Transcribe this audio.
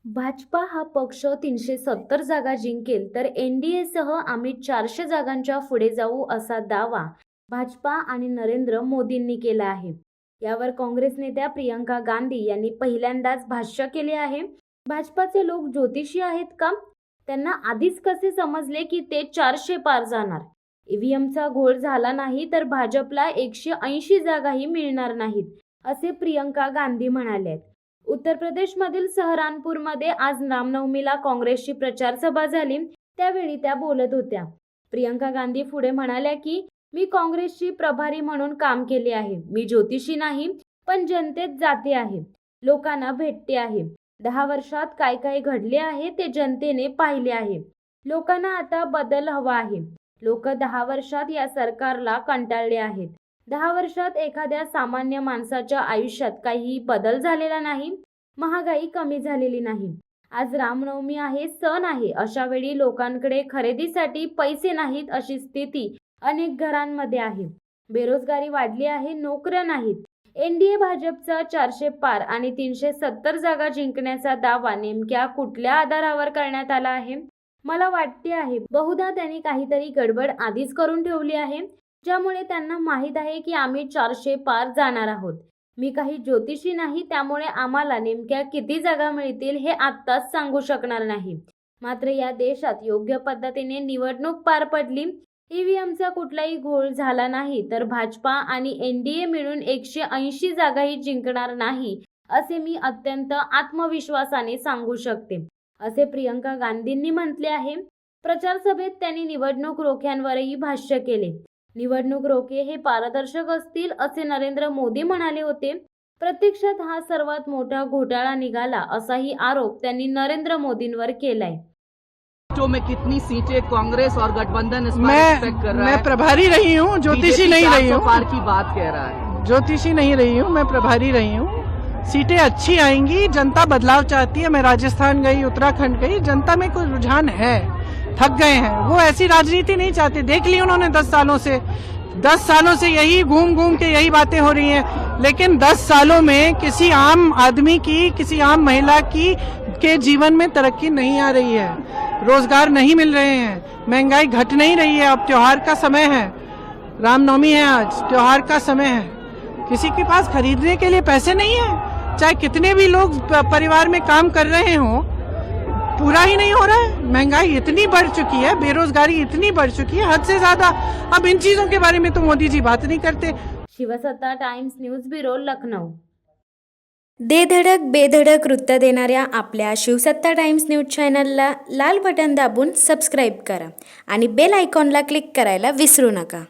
भाजपा हा पक्ष 370 जागा जिंकेल तर एनडीएसह आम्ही 400 जागांच्या पुढे जाऊ असा दावा भाजपा आणि नरेंद्र मोदींनी केला आहे। यावर काँग्रेस नेत्या प्रियंका गांधी यांनी पहिल्यांदाच भाष्य केले आहे। भाजपाचे लोक ज्योतिषी आहेत का? त्यांना आधीच कसे समजले की ते 400 पार जाणार? ईव्हीएमचा घोळ झाला नाही तर भाजपला 180 जागाही मिळणार नाहीत, असे प्रियंका गांधी म्हणाले। उत्तर प्रदेशमधील सहारनपूरमध्ये आज रामनवमीला काँग्रेसची प्रचार सभा झाली, त्यावेळी त्या बोलत होत्या। प्रियंका गांधी पुढे म्हणाल्या की मी काँग्रेसची प्रभारी म्हणून काम केले आहे। मी ज्योतिषी नाही, पण जनतेत जाते आहे, लोकांना भेटते आहे। 10 वर्षात काय काय घडले आहे ते जनतेने पाहिले आहे। लोकांना आता बदल हवा आहे। लोक 10 वर्षात या सरकारला कंटाळले आहेत। 10 वर्षात एखाद्या सामान्य माणसाच्या आयुष्यात काही बदल झालेला नाही, महागाई कमी झालेली नाही। आज रामनवमी आहे, सण आहे, अशा वेळी लोकांकडे खरेदीसाठी पैसे नाहीत अशी स्थिती अनेक घरांमध्ये आहे। बेरोजगारी वाढली आहे, नोकऱ्या नाहीत। एनडीए भाजपचा 400 पार आणि 370 जागा जिंकण्याचा दावा नेमक्या कुठल्या आधारावर करण्यात आला आहे? मला वाटते आहे बहुधा त्यांनी काहीतरी गडबड आधीच करून ठेवली आहे, ज्यामुळे त्यांना माहीत आहे की आम्ही 400 पार जाणार आहोत। मी काही ज्योतिषी नाही, त्यामुळे आम्हाला नेमक्या किती जागा मिळतील हे आत्ताच सांगू शकणार नाही। मात्र या देशात योग्य पद्धतीने निवडणूक पार पडली, ईव्हीएमचा कुठलाही घोळ झाला नाही तर भाजपा आणि एनडीए मिळून 180 जागाही जिंकणार नाही, असे मी अत्यंत आत्मविश्वासाने सांगू शकते, असे प्रियंका गांधींनी म्हटले आहे। प्रचार सभेत त्यांनी निवडणूक रोख्यांवरही भाष्य केले। निवडणूक रोखे हे पारदर्शक असतील असे नरेंद्र मोदी म्हणाले होते। प्रत्यक्षात हा सर्वात मोठा घोटाळा निघाला असाही आरोप त्यांनी नरेंद्र मोदींवर केलाय। में कितनी सीटें कांग्रेस और गठबंधन इस बार एक्सपेक्ट कर रहा है? मैं प्रभारी रही हूँ, ज्योतिषी नहीं रही हूँ। पार की बात कह रहा है, ज्योतिषी नहीं रही हूँ, मैं प्रभारी रही हूँ। सीटें अच्छी आएंगी, जनता बदलाव चाहती है। मैं राजस्थान गई, उत्तराखंड गई, जनता में कोई रुझान है, थक गए हैं। वो ऐसी राजनीति नहीं चाहते, देख ली उन्होंने 10 सालों से यही घूम घूम के यही बातें हो रही हैं। लेकिन 10 सालों में किसी आम आदमी की, किसी आम महिला की के जीवन में तरक्की नहीं आ रही है, रोजगार नहीं मिल रहे हैं, महंगाई घट नहीं रही है। अब त्योहार का समय है, रामनवमी है, आज त्योहार का समय है, किसी के पास खरीदने के लिए पैसे नहीं है। चाहे कितने भी लोग परिवार में काम कर रहे हों, पूरा ही नहीं हो रहा है। महंगाई इतनी बढ़ चुकी है, बेरोजगारी इतनी बढ़ चुकी है, हद से ज्यादा। अब इन चीजों के बारे में तो मोदी जी बात नहीं करते। शिवसत्ता टाइम्स न्यूज ब्युरो, लखनौ। दे धडक बेधडक वृत्त देणाऱ्या आपल्या शिवसत्ता टाइम्स न्यूज चॅनलला लाल बटन दाबून सबस्क्राईब करा आणि बेल आयकॉनला क्लिक करायला विसरू नका।